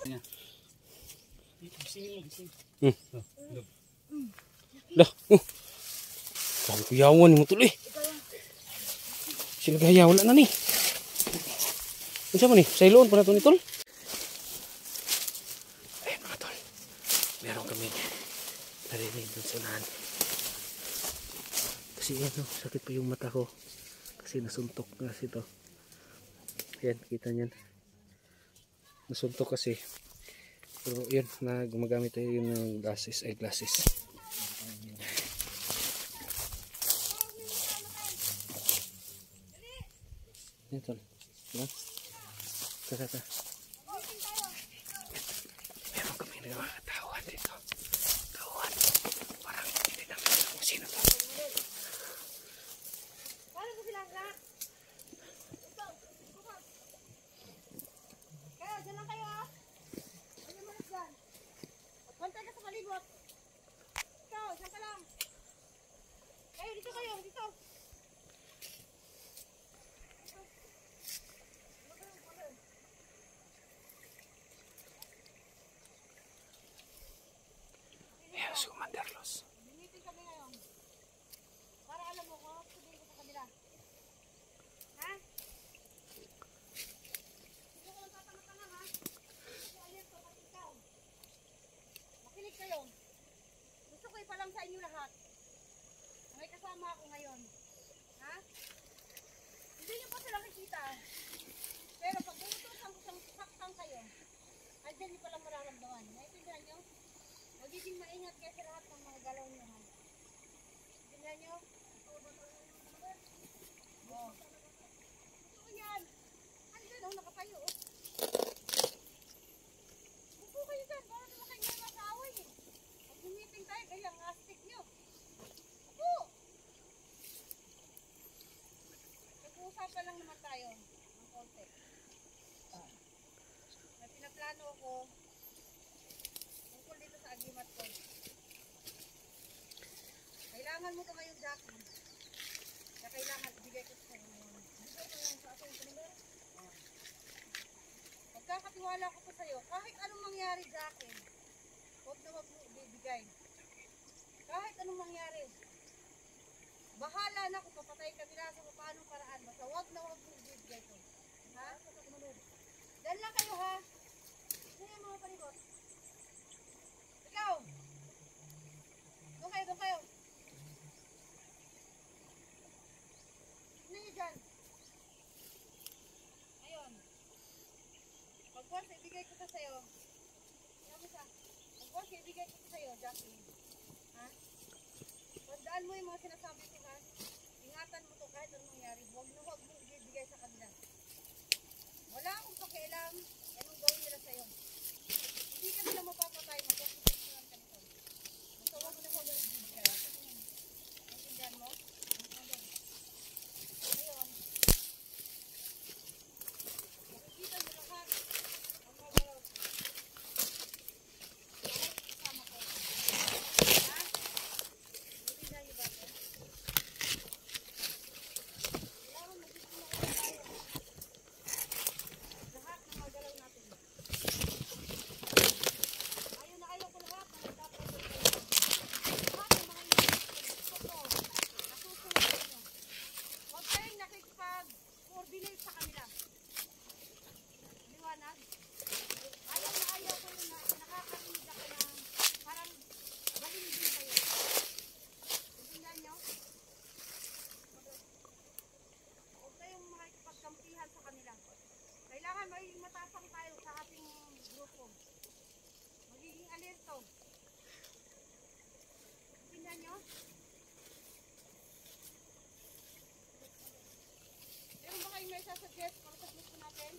Dah. Sabi ko yawan mo tuloy. Sila gaya wala na ni. Unsa man ni? Sa iloon pa na to ni tol. Ayun mga tol. Meron kami narinig dun sa unahan. Kasi yan no, sakit pa yung mata ko. Kasi nasuntok kasi to. Ayan, kita niyan. Nasuntok kasi. Pero yun, gumagamit tayo yung glasses, eyeglasses. Yan tol. Diba? Kata. Meron kami nagkakatawan dito. Kawan. Parang hindi namin alam kung sino to. Yes, Commander Los. Binitin kami ngayon. Para alam mo kung sabihin ko sa kanila. Ha? Hindi ko lang tatanga-tanga ha. Kasi ayan ko at ikaw. Makinig kayo. Gusto ko ipalam sa inyo lahat. May kasama ako ngayon. Ha? Hindi niyo pa sila nakikita. Pero pag bumutusan ko saktan kayo, andyan niyo palang mararamdaman. Naiintindihan niyo? Magiging maingat kayo sa lahat ng mga galaw niyo. Tingnan niyo. Oh. Ito yan. Andyan ako nakatayo. Upo kayo dyan. Para naman kayo nga sa away eh. Pag meeting tayo, kaya ang astig niyo. Upo! Nag-uusapan lang naman tayo ng konti. May pinaplano ako dito sa agimat ko. Kailangan mo ito ngayon, Jackie. Kaya kailangan ibigay ko sa ngayon. Bigay ko lang sa aking number. Magkakatiwala ko sa sa'yo. Kahit anong mangyari, Jackie, huwag na wag mo ibibigay. Kahit anong mangyari, bahala na kung papatay ka nila sa paanong paraan. Basta wag na wag mo ibibigay ito. Ha? Diyan lang kayo, ha? Ano yung mga palibot? Ikaw! Doon kayo. Ano nyo dyan? Ayun. Pag-once, ibigay ko ito sa'yo. Pag-once, ibigay ko ito sa'yo, Jackie. Ha? Tandaan mo yung mga sinasabi ko, ha? Ingatan mo ito kahit anong mangyari. Huwag na huwag mo ibigay sa kanila. Wala akong pakialam. Anong gawin nila sa'yo? Hindi ka nila mapapatay. Magpapatay ka nito. Basta huwag na huwag ibigay. Naintindihan mo? Ngayon, makikita mo lahat ang mga galaw ko. Kahit kasama ko. Ha? Naintindihan niyo ba ito? Kailangan magkikita ko tayo. Lahat ng mga galaw natin. Ayaw na ayaw ko lahat ng nagtatraso kayo. Lahat ng mga gusto ko. Nasusunod ninyo. Huwag kayong nakikipag-coordinate sa kanila. Liwanag. Ayaw na ayaw ko yun na nakakarinig ako na parang galing din kayo. Intindihan nyo? Huwag kayong makikipagkampihan sa kanila. Kailangan magiging matapang tayo sa ating grupo. Magiging alerto. Intindihan nyo? Meron ba kayong may sasuggest para sa grupo natin?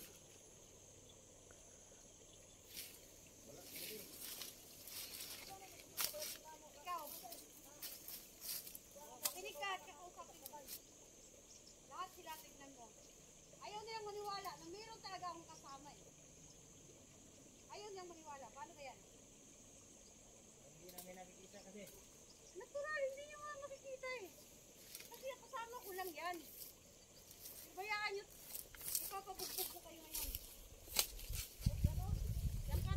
Ikaw. Makinig ka at kakausapin mo. Lahat sila tignan mo. Ayaw nilang maniwala na mayroon talaga akong kasama eh. Ayaw nilang maniwala. Paano ba yan? Hindi namin nakikita kasi. Natural, hindi nyo nga makikita eh. Kasi kasama ko lang yan. Bayaan nyo. Ipapabugbog ko kayo ngayon. Yan ka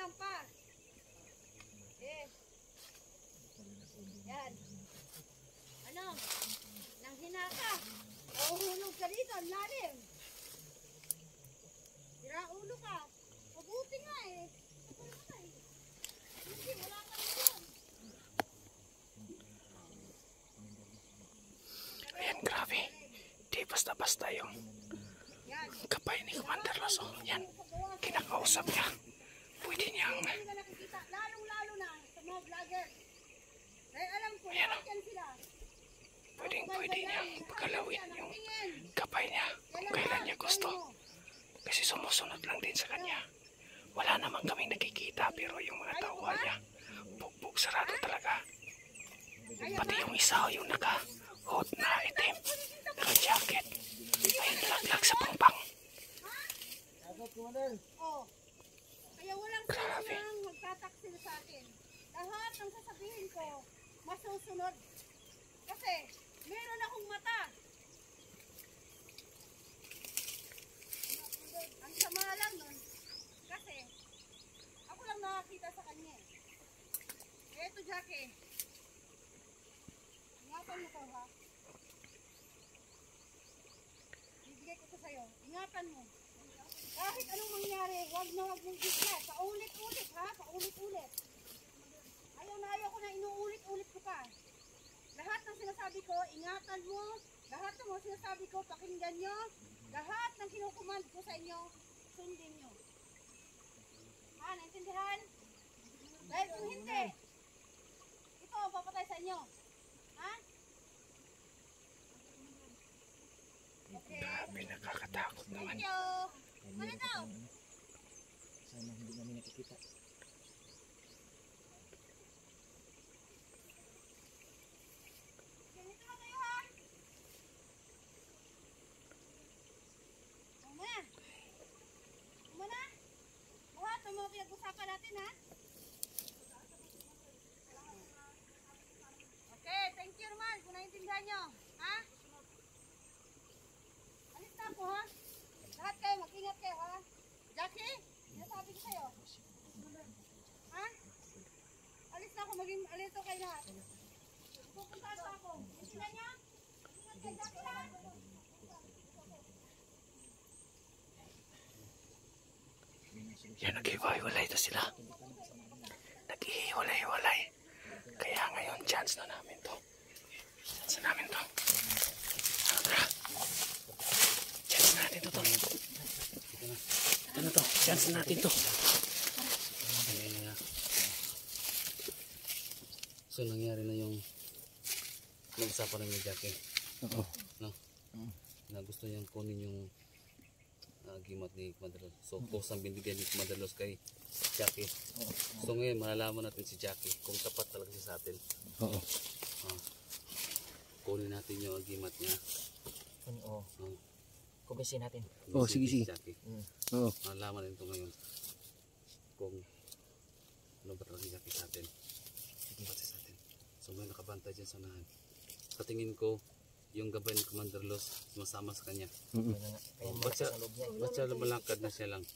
lang pa. Eh. Yan. Ano? Nang hinaka. Nauhulog ka dito, ang lalim. Sira ulo ka. Mabuti nga eh. Hindi, wala ka rin yun. Ayan, grabe. Di basta-basta yung kapay ni Commander Loso. Yan, kinakausap niya. Pwede niyang... Lalong-lalo na sa mga vlogger. Dahil alam ko, lahat yan sila. Pwede niyang pagalawin yung kapay niya kung kailan niya gusto. Kasi sumusunod lang din sa kanya. Wala naman kaming nakikita pero yung mga tawa niya, bugbog sarado talaga. Pati yung isa yung naka-hot na itim, naka-jacket, ay nalaglag sa pangpang. Oh. Kaya walang sinang magtataksil sa akin. Lahat ng sasabihin ko, masusunod. Kasi, meron akong mata. Ang sama lang nun. Kasi, ako lang nakakita sa kanya. Eto, Jackie. Ingatan mo ko, ha? Bibigay ko ito sa'yo. Ingatan mo. Kahit anong mangyari, wag mong bigla. Paulit-ulit, ha? Paulit-ulit. Ayaw ko na inuulit-ulit ko pa. Lahat ng sinasabi ko, ingatan mo. Lahat ng mga sinasabi ko, pakinggan nyo. Lahat ng kinukumand ko sa inyo, sundin nyo. Ha? Naintindihan? Dahil kung hindi, ito, papatay sa inyo. Ha? Okay. Grabe, nakakatakot naman. Thank you. Ano daw? Sana hindi namin nakikita. Ganito na kayo, ha? Uma. Uma na. Lahat ng mga pinag-usapan natin, ha? Okay, thank you naman kung naiintindihan nyo. Ha? Alis na ako, ha? Lahat kayo, mag-ingat kayo, ha? Jackie, sinasabi ko sa'yo. Ha? Alis na ako, maging alito kayo lahat. Pupuntahan pa ako. Intindihan nyo? Ingat kayo, Jackie, ha? Yan, nag-iwalay na sila. Nag-iwalay. Kaya ngayon, chance na namin to. Chance na namin to. Tara. Chance na natin to. Ito na to. Chance na natin to. So, nangyari na yung nag-usapan ng Jackie. Oo. No? Na gusto niyang kunin yung gimat ni Commander. So, kusang binigyan ni Commander kay Jackie. So, ngayon, malalaman natin si Jackie kung tapat talaga siya sa atin. Oo. Kunin natin yung gimat niya. Oo. Kumbinsin natin. Oh, sige. Jackie. Oo. Malalaman natin ito ngayon kung ano ba talaga si Jackie sa atin. Pati sa atin. So, may nakabantay dyan sa unahan. Sa tingin ko, yung gabay ni Commander Los sumasama sa kanya. Ba't siya lumalakad na siya lang?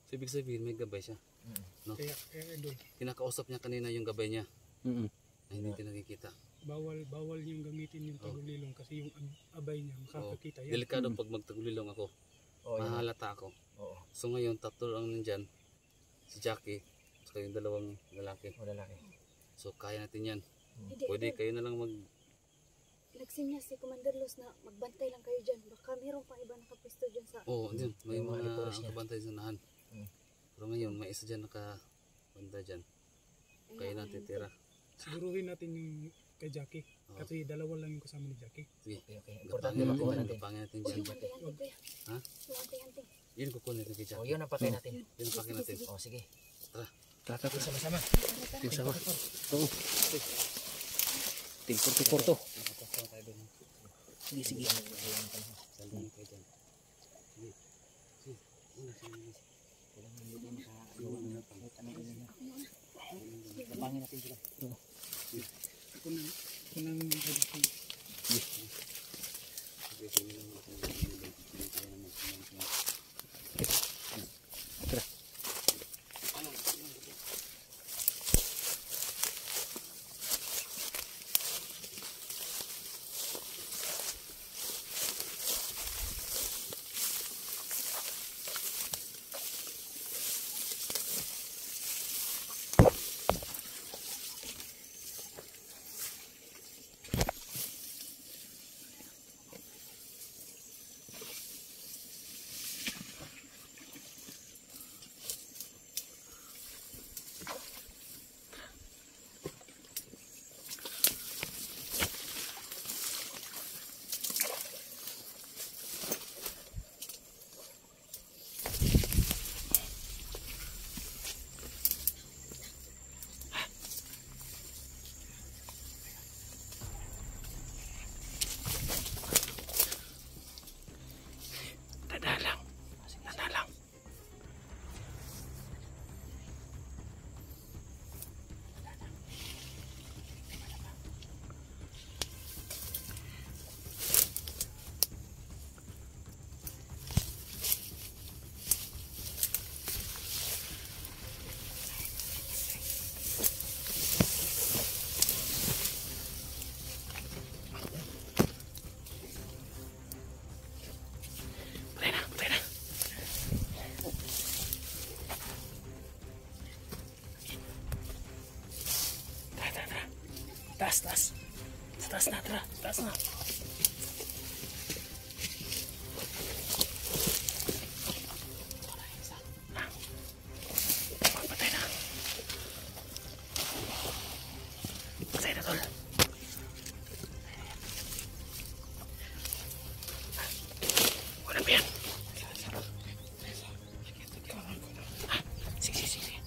So, ibig sabihin, may gabay siya. No? Kaya Kinakausap niya kanina yung gabay niya na hindi natin nakikita. bawal niyang gamitin yung tagulilong kasi yung abay niya makakakita yan. Delikado pag magtagulilong ako. Mahalata ako. So ngayon, tatlo lang nandyan. Si Jackie, saka yung dalawang lalaki. So kaya natin yan. Pwede kayo na lang mag... Nagsinya si Commander Los na magbantay lang kayo dyan. Baka mayroon pang iba nakapisto dyan sa... Oo, dyan. May mga niya. nakabantay sa nahan. Pero ngayon, may isa dyan nakabantay dyan. Kaya natin tira. Siguruhin natin yung kay Jackie. Kasi dalawa lang yung kasama ni Jackie. Sige. Importante makuha natin. Gapangin natin Huwag dyan. yung antay-antay kuya. Ha? Yung antay-antay. Yun kukunin natin kay Jackie. Yun ang patay natin. Yun ang pakin natin. Sige. Tara. Sama-sama. Yung sama. Oo. Tipor to. Nakapasok tayo doon. Sige. Sandali kayo dyan. Sige. Sige. Una, Kapangin natin sila. Kunang Tara. Taas, taas. Sa taas na, tara. Sa taas na. Patay na. Patay na, tol. Wala pa yan. Sige, sige.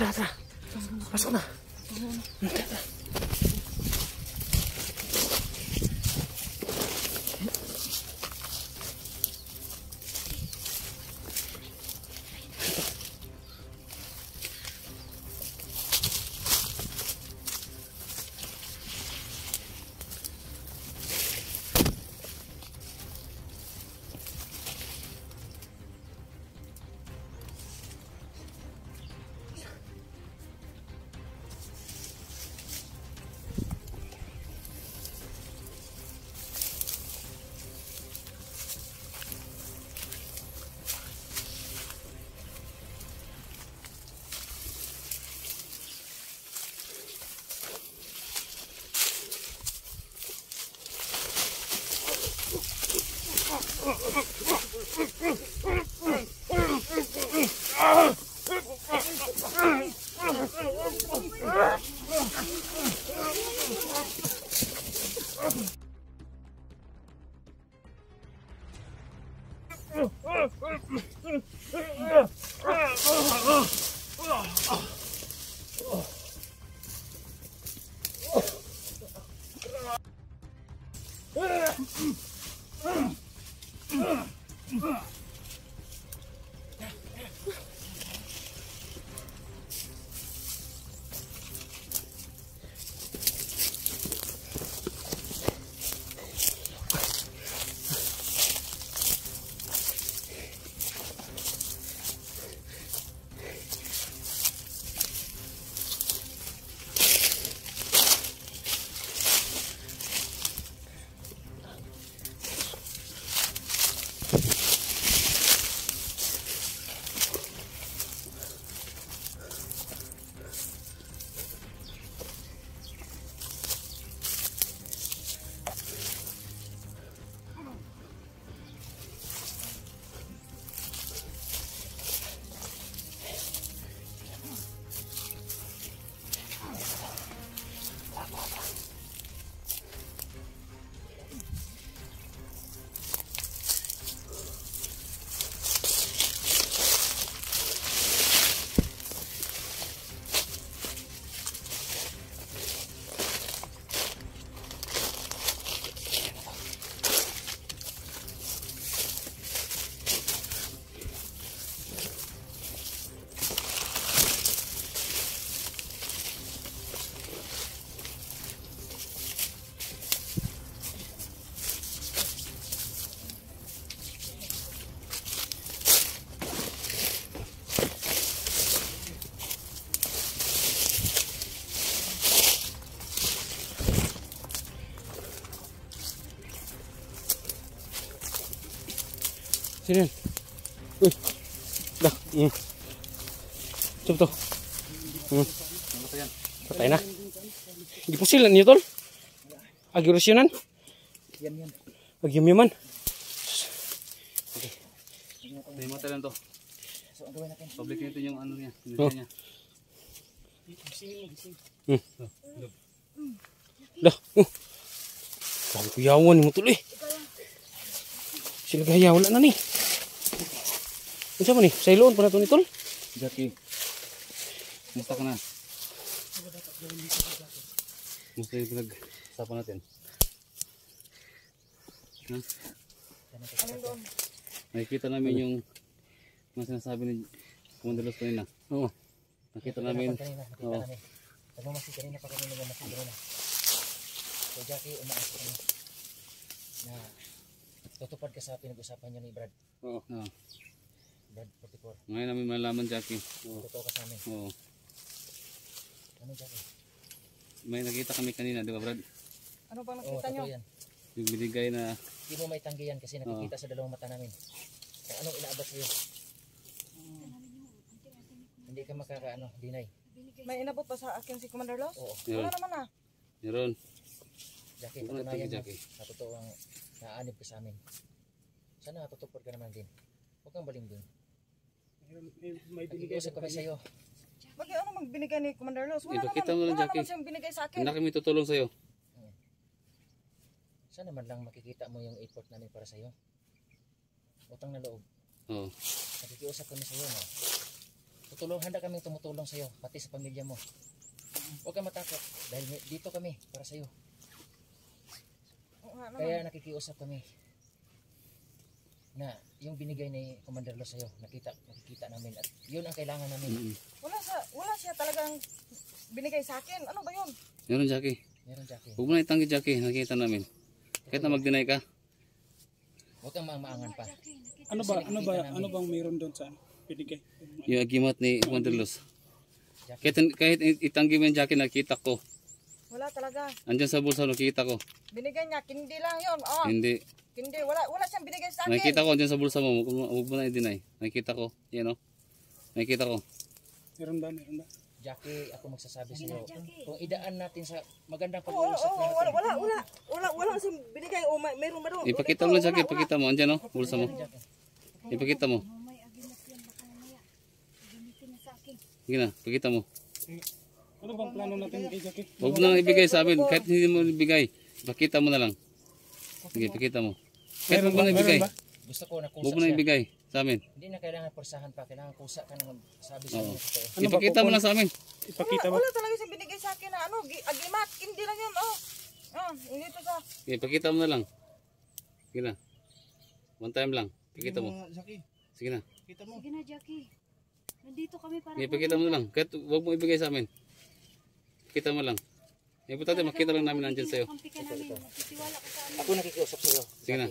Tara. Pasok na. Tara. Sino yun? Uy. Dah. Coba to. Patay na. Gipusil niyo tol. Agirusyonan. Yan. Agyam-yaman. May mata lang to. So, ang gawin natin? Public nito yung ano niya. Oh. Niya. Dah. Sabi ko yawan mo tuloy. Sila gaya wala na ni. Unsa man ni? Sa iloon pa na to ni tol. Jackie. Musta ka na? Musta yung pinag-usapan natin? Ha? Nakikita namin yung mga sinasabi ni Commander Los kanina. Oo. Nakita namin. Nakita Oo. namin. Nagmamasid kanina pa kami nagmamasid kanina. So Jackie, umaas kami na tutupad ka sa pinag-usapan niyo ni Brad. Oo. Brad, 44. Ngayon namin malaman, Jackie. Oo. Totoo ka sa amin. Oo. Ano, Jackie? May nakita kami kanina, di ba, Brad? Ano bang Oo, nakita nyo? totoo yan. Yung binigay na, Hindi mo maitanggi yan kasi nakikita sa dalawang mata namin. Kung anong inaabot sa'yo. Hindi ka deny. May inabot pa sa akin si Commander Los? Oo. yun, Wala naman ah. meron. Jackie, Wala patunayan tanggi, mo Jackie. na totoo ang naanib ka sa amin. Sana tutupad ka naman din. Huwag kang balimbing. May binigay Nakikiusap kami sa'yo. Bakit ano binigay ni Commander Los? Ipakita mo lang, wala Jackie. naman siyang binigay sa akin. Hindi na kami tutulong sa'yo. Sana man lang makikita mo yung effort namin para sa'yo. Utang na loob. Oo. Nakikiusap kami sa'yo. No? Handa kaming tumutulong sa'yo, pati sa pamilya mo. Huwag kang matakot dahil dito kami para sa'yo. Oo nga naman. Kaya nakikiusap kami na yung binigay ni Commander Los sa'yo, nakikita namin at yun ang kailangan namin. Mm-mm. Wala siya talagang binigay sa akin. Ano ba yun? Meron, Jackie. Meron, Jackie. Huwag mo na itanggi, Jackie. Nakita namin. Kahit na mag-deny ka. Huwag kang maangan pa. Ano bang mayroon doon sa binigay? Yung agimat ni Wanderlos. Kahit itanggi mo yung Jackie, nakita ko. Wala talaga. Andyan sa bulsa, nakita ko. Binigay niya, kindi lang yun. Oh, Hindi. kindi. Wala siyang binigay sa akin. Nakita ko andyan sa bulsa mo. Huwag mo na i-deny. Nakita ko. Yan o. Nakita ko. Meron ba? Jackie, ako magsasabi sa iyo, kung idaan natin sa magandang Oo, pag-uusap natin. wala siyang binigay. O mayroon. Ipakita mo lang, Jackie. Ipakita mo. Andyan o. Bulsa mo. Ipakita mo. May agimat yan, baka mamaya gamitin niya sa akin. Sige na. Ipakita mo. Ano bang plano natin kay Jackie? Huwag mo nang ibigay sa amin. Kahit hindi mo ibigay. Ipakita mo na lang. Sige, ipakita mo. Kahit huwag mo na ibigay. Gusto ko na kusa Huwag mo na siya. ibigay sa amin. Hindi na kailangan porsahan pa, kailangan kusa ka nang sabi sa Oo. inyo totoo. Ano ba, Ipakita mo lang sa amin. Ipakita ba? Wala talaga siyang binigay sa akin na agimat. Kindi lang yun. Dito sa... Sige, ipakita mo na lang. Sige na. One time lang. Ipakita mo. Jackie, Sige na. kita mo. Sige na, Jackie. Nandito kami para Sige, ipakita mo na lang. Kahit huwag mo ibigay sa amin. Ipakita mo lang. Importante makita lang namin nandyan sa'yo. kampi ka namin. Magtitiwala ka sa amin. Ako nakikiusap sa iyo. Sige na.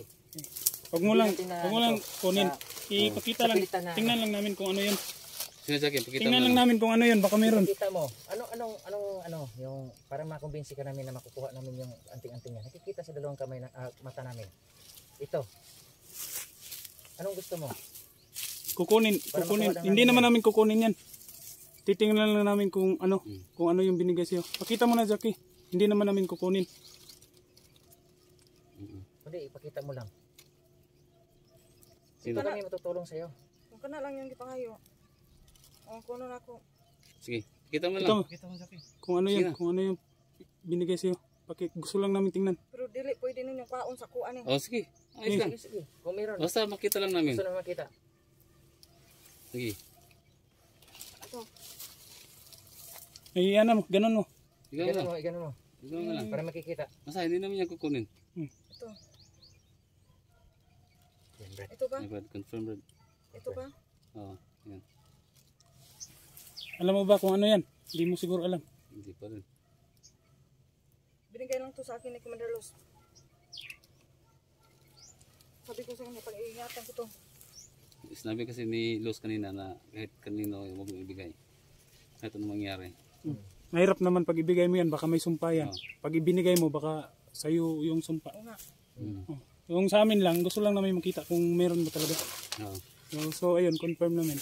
Huwag mo lang kunin. Ipakita lang. Papilitan na- Tingnan lang namin kung ano 'yun. Sige na, Jackie. Ipakita mo Tingnan lang lang. namin kung ano 'yun, baka meron. Kita mo, yung para makumbinsi ka namin na makukuha namin yung anting-anting niya. Nakikita sa dalawang kamay na mata namin. Ito. Anong gusto mo? Kukunin. Hindi naman namin kukunin 'yan. Titingnan lang namin kung ano yung binigay sa'yo. Pakita mo na, Jackie. Hindi naman namin kukunin. Hindi, ipakita mo lang. Sino? Ito kami matutulong sa iyo. Kung kana lang yung gipangayo. Kuno na ako. Sige. Ipakita mo Ito, lang. kung ano Sige 'yun, na. kung ano yung binigay sa'yo. Gusto lang namin tingnan. Pero dili pwede ninyong kwaon sa kuan eh. O, sige. Ayos lang. Sige. Kung meron, Basta makita lang namin. gusto na makita. Sige. Ay, ano mo, ganun mo. Ikaw Igano mo. mo, igano mo. Ikaw mo lang. Para makikita. Basta hindi namin yan kukunin. Ito. Yan, Brad. Ito ba? Ay, Brad, confirm, Brad. Ito ba? Oo. Yan. Alam mo ba kung ano yan? Hindi mo siguro alam. Hindi pa rin. Binigay lang to sa akin ni Commander Los. Sabi ko sa kanya, pag-iingatan ko to. Sinabi kasi ni Los kanina na kahit kanino huwag mo ibigay. Kahit anong mangyari. Mahirap naman pag ibigay mo yan, baka may sumpa yan. Oo. Pag ibinigay mo, baka sa'yo yung sumpa. Oo nga. Yung sa amin lang, gusto lang namin makita kung meron ba talaga. Oo. So ayun, confirm namin.